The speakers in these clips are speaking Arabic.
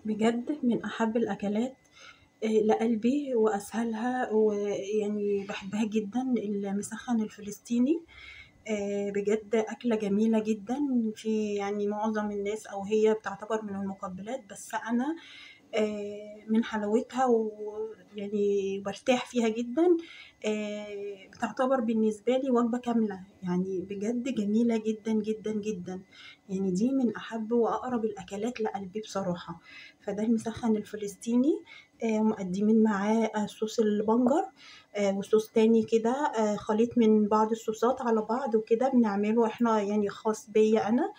بجد من أحب الأكلات لقلبي وأسهلها، ويعني باحبها جدًا المسخن الفلسطيني. بجد أكلة جميلة جدًا، في يعني معظم الناس أو هي بتعتبر من المقبلات، بس أنا من حلاوتها ويعني بارتاح فيها جدًا. بتعتبر بالنسبة لي وجبة كاملة، يعني بجد جميلة جدًا، جدًا، جدًا. يعني دي من أحب وأقرب الأكلات لقلبي بصراحة. فده المسخن الفلسطيني، مقدمين معاه صوص البنجر، وصوص تاني كده، خليط من بعض الصوصات على بعض وكده بنعمله إحنا يعني خاص بيّا أنا.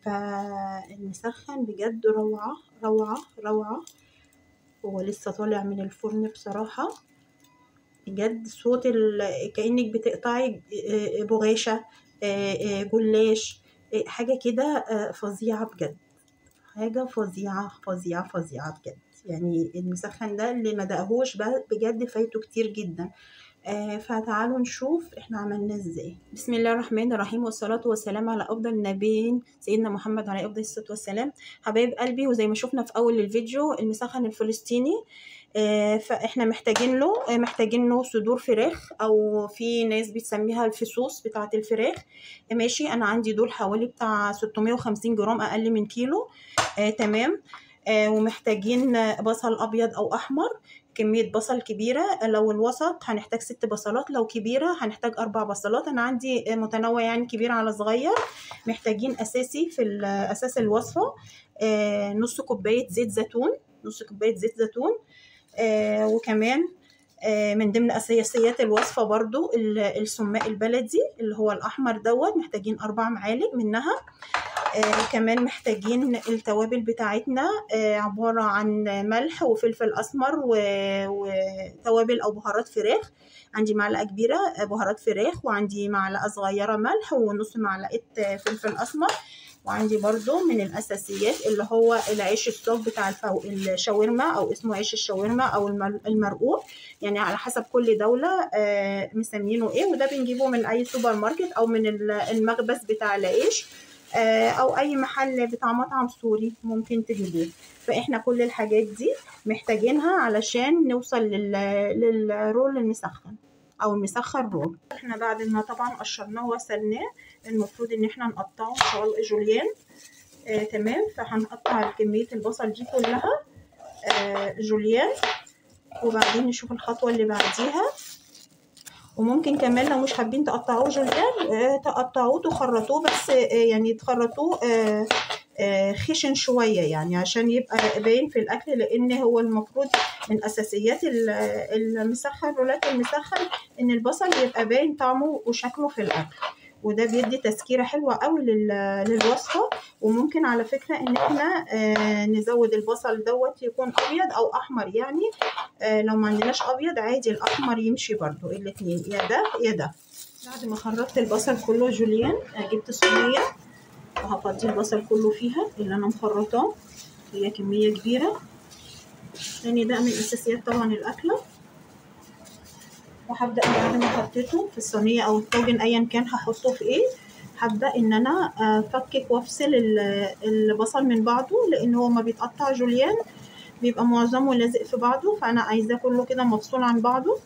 فالمسخن بجد روعة، روعة، روعة. هو لسه طالع من الفرن بصراحة. بجد صوت كأنِك بتقطعي بغاشة، جلاش، حاجة كده فظيعة بجد. حاجة فظيعة، فظيعة، فظيعة بجد. يعني المسخن ده اللي ما داقهوش بجد فايته كتير جدًا. فتعالوا نشوف إحنا عملناه إزاي. بسم الله الرحمن الرحيم، والصلاة والسلام على أفضل النبيين سيدنا محمد عليه أفضل الصلاة والسلام. حبايب قلبي، وزي ما شفنا في أول الفيديو المسخن الفلسطيني، فإحنا محتاجين له صدور فراخ، أو في ناس بتسميها الفصوص بتاعة الفراخ. ماشي، أنا عندي دول حوالي بتاع 650 جرام، أقل من كيلو. تمام. ومحتاجين بصل أبيض أو أحمر، كمية بصل كبيرة. لو الوسط هنحتاج 6 بصلات، لو كبيرة هنحتاج 4 بصلات. أنا عندي متنوع يعني كبير على صغير. محتاجين أساسي في أساس الوصفة نص كوباية زيت زيتون، نص كوباية زيت زيتون. وكمان من ضمن أساسيات الوصفة برضو السماق البلدي اللي هو الأحمر دوت، محتاجين 4 معالق منها. كمان محتاجين التوابل بتاعتنا، عبارة عن ملح وفلفل أسمر وتوابل أو بهارات فراخ. عندي معلقة كبيرة بهارات فراخ، وعندي معلقة صغيرة ملح، ونص معلقة فلفل أسمر. وعندي برضو من الأساسيات اللي هو العيش الصاج بتاع الشاورما، أو اسمه عيش الشاورما أو المرقوق، يعني على حسب كل دولة مسمينه إيه. وده بنجيبه من أي سوبر ماركت أو من المخبز بتاع العيش، أو أي محل بتاع مطعم سوري ممكن تجيبوه. فإحنا كل الحاجات دي محتاجينها علشان نوصل للرول المسخن أو المسخن رول. إحنا بعد ما طبعا قشرناه وغسلناه، المفروض إن إحنا نقطعه جوليان. تمام. فهنقطع كمية البصل دي كلها جوليان، وبعدين نشوف الخطوة اللي بعديها. وممكن كمان لو مش حابين تقطعوه جوليان، تقطعوه تخرطوه، بس يعني تخرطوه خشن شوية، يعني عشان يبقى باين في الأكل، لأن هو المفروض من أساسيات المسخن، رولات المسخن، إن البصل يبقى باين طعمه وشكله في الأكل، وده بيدي تسكيرة حلوة قوي للوصفة. وممكن على فكرة إن إحنا نزود البصل دوت يكون أبيض أو أحمر، يعني لو ما عندناش أبيض عادي الأحمر يمشي برضو، الاتنين، يا ده يا ده. بعد ما خرطت البصل كله جوليان، جبت صينية وهفضي البصل كله فيها اللي أنا مخرطاه، هي كمية كبيرة لأن ده من أساسيات طبعا الأكلة. وهبدأ بعد ما حطيته في الصينية أو الطاجن أيا كان هحطه في إيه، هبدأ إن أنا أفكك وأفصل البصل من بعضه، لأن هو ما بيتقطع جوليان بيبقى معظمه لازق في بعضه، فأنا عايزاه كله كده مفصول عن بعضه.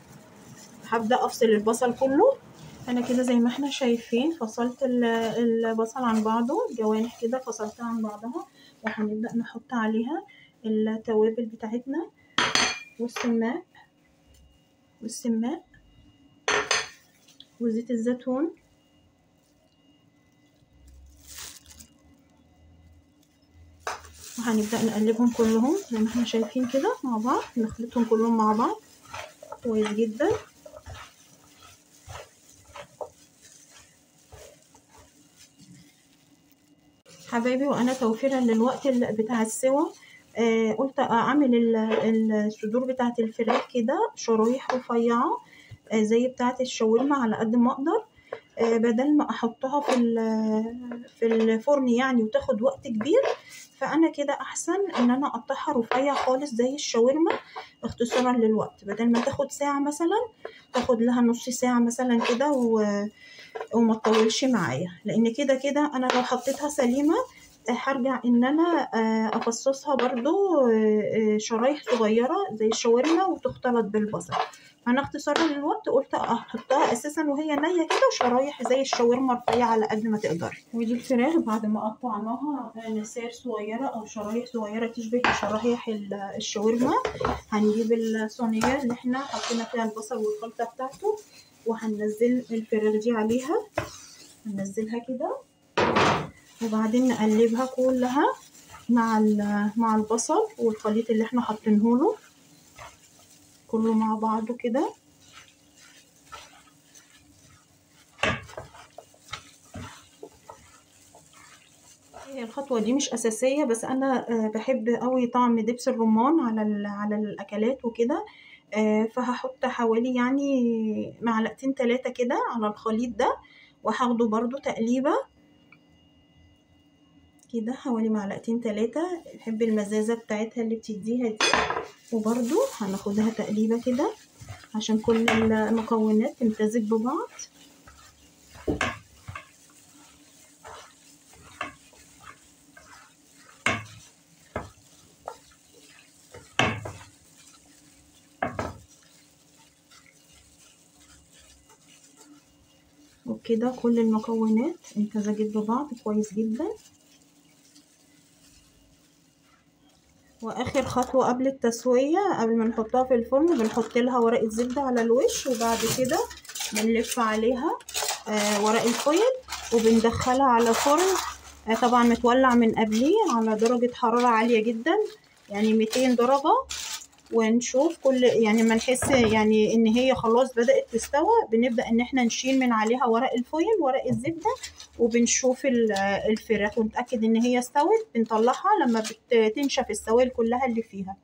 هبدأ أفصل البصل كله. أنا كده زي ما احنا شايفين فصلت البصل عن بعضه، جوانح كده فصلتها عن بعضها. وهنبدأ نحط عليها التوابل بتاعتنا والسماق وزيت الزيتون، وهنبدأ نقلبهم كلهم زي ما احنا شايفين كده مع بعض، نخلطهم كلهم مع بعض كويس جدا. حبايبي، وانا توفيرا للوقت بتاع السوا، قلت اعمل الصدور بتاعه الفراخ كده شرايح رفيعه، زي بتاعه الشاورما على قد ما اقدر، بدل ما احطها في الفرن يعني وتاخد وقت كبير. فانا كده احسن ان انا اقطعها رفيع خالص زي الشاورما، اختصارا للوقت، بدل ما تاخد ساعه مثلا تاخد لها نص ساعه مثلا كده، وما تطولش معايا، لان كده انا لو حطيتها سليمه هرجع ان انا افصصها برضو شرايح صغيرة زي الشاورما وتختلط بالبصل. انا اختصارا للوقت قلت احطها اساسا وهي نية كده شرايح زي الشاورما رفيعة على قد ما تقدري. ودي الفراخ بعد ما قطعناها نسار صغيرة او شرايح صغيرة تشبه شرايح الشاورما. هنجيب الصينية اللي احنا حطينا فيها البصل والخلطة بتاعته وهننزل الفراخ دي عليها. هننزلها كده وبعدين نقلبها كلها مع البصل والخليط اللي احنا حاطينه له كله مع بعضه كده. الخطوة دي مش أساسية بس أنا بحب قوي طعم دبس الرمان على الأكلات وكده. فهحط حوالي يعني معلقتين 3 كده على الخليط ده وهاخده برضو تقليبة كده حوالي معلقتين 3. بحب المزازة بتاعتها اللي بتديها دي. وبرضو هناخدها تقليبة كده عشان كل المكونات تمتزج ببعض. وكده كل المكونات امتزجت ببعض كويس جدا. واخر خطوة قبل التسوية قبل ما نحطها في الفرن بنحط لها ورقة زبدة على الوش وبعد كده بنلف عليها ورق الفويل وبندخلها على فرن طبعا متولع من قبليه على درجة حرارة عالية جدا يعني 200 درجة. ونشوف كل يعني ما نحس يعني ان هي خلاص بدأت تستوى بنبدأ ان احنا نشيل من عليها ورق الفويل ورق الزبدة وبنشوف الفراخ ونتأكد ان هي استوت. بنطلعها لما بتنشف السوائل كلها اللي فيها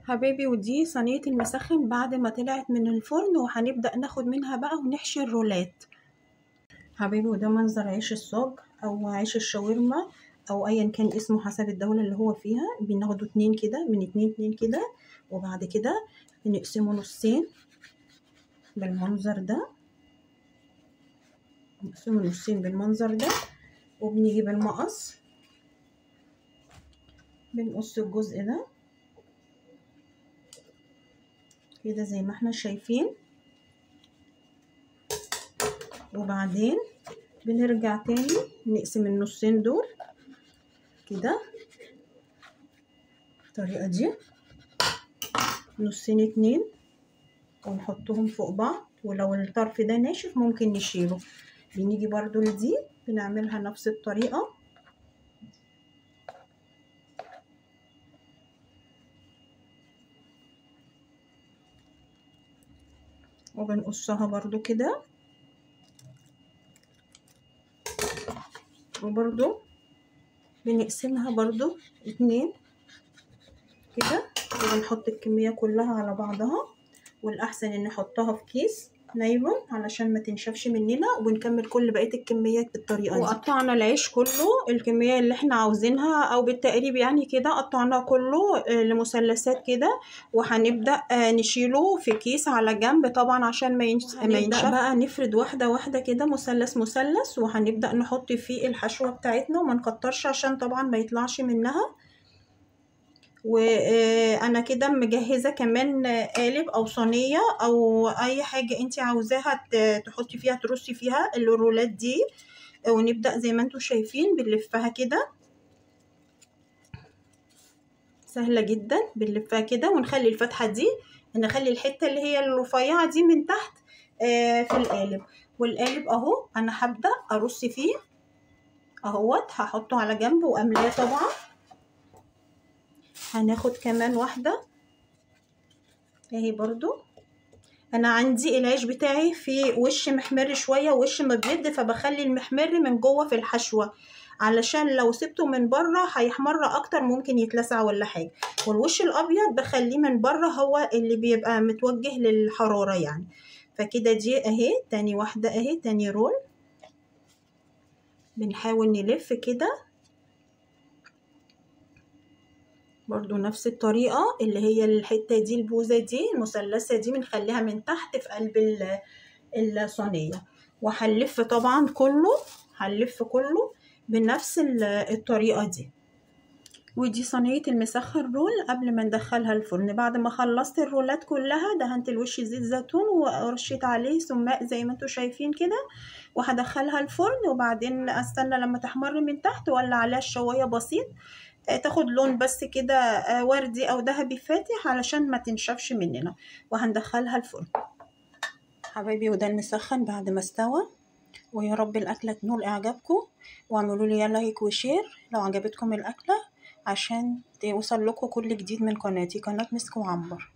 حبايبي. ودي صينية المسخن بعد ما طلعت من الفرن وهنبدأ ناخد منها بقى ونحشي الرولات حبايبي. وده منظر عيش الصاج او عيش الشاورما او ايا كان اسمه حسب الدولة اللي هو فيها. بناخده 2 كده من 2 كده وبعد كده بنقسمه نصين بالمنظر ده. نقسمه نصين بالمنظر ده وبنجيب المقص بنقص الجزء ده كده زي ما احنا شايفين. وبعدين بنرجع تاني نقسم النصين دول كده بالطريقة دي نصين 2 ونحطهم فوق بعض. ولو الطرف ده ناشف ممكن نشيله. بنيجي برضو لدي بنعملها نفس الطريقة وبنقصها برضو كده وبرضو بنقسمها برضو 2 كده وبنحط الكمية كلها على بعضها. والأحسن إن نحطها في كيس نايلون علشان ما تنشفش مننا وبنكمل كل بقية الكميات بالطريقة دي. وقطعنا العيش كله الكمية اللي احنا عاوزينها او بالتقريب يعني كده قطعناه كله لمثلثات كده وهنبدأ نشيله في كيس على جنب طبعا عشان ما ينشف. بقى نفرد واحدة واحدة كده مثلث مثلث وهنبدأ نحط فيه الحشوة بتاعتنا وما نكترش عشان طبعا ما يطلعش منها. وانا كده مجهزه كمان قالب او صينيه او اي حاجه انت عاوزاها تحطي فيها ترصي فيها الرولات دي. ونبدا زي ما انتم شايفين بنلفها كده سهله جدا. بنلفها كده ونخلي الفتحه دي نخلي الحته اللي هي الرفيعه دي من تحت في القالب. والقالب اهو انا هبدا ارص فيه اهوت هحطه على جنب واملاه طبعا. هناخد كمان واحدة اهي برضو. انا عندي العيش بتاعي في وش محمر شوية ووش مبيض فبخلي المحمر من جوه في الحشوة علشان لو سبته من بره هيحمر اكتر ممكن يتلسع ولا حاجة. والوش الابيض بخليه من بره هو اللي بيبقى متوجه للحرارة يعني. فكده دي اهي تاني واحدة اهي تاني رول. بنحاول نلف كده برضو نفس الطريقة اللي هي الحتة دي البوزة دي المثلثة دي بنخليها من تحت في قلب الصينية. وهنلف طبعا كله هنلف كله بنفس الطريقة دي. ودي صينية المسخن رول قبل ما ندخلها الفرن. بعد ما خلصت الرولات كلها دهنت الوش زيت زيتون ورشيت عليه سماق زي ما انتوا شايفين كده، وهدخلها الفرن وبعدين استنى لما تحمر من تحت واولع عليها الشوايه بسيط، تاخد لون بس كده وردي او ذهبي فاتح علشان ما تنشفش مننا، وهندخلها الفرن حبايبي. وده المسخن بعد ما استوى، ويا رب الأكلة تنول إعجابكم، واعملوا لي لايك وشير لو عجبتكم الأكلة عشان توصل لكم كل جديد من قناتي، قناة مسك وعنبر.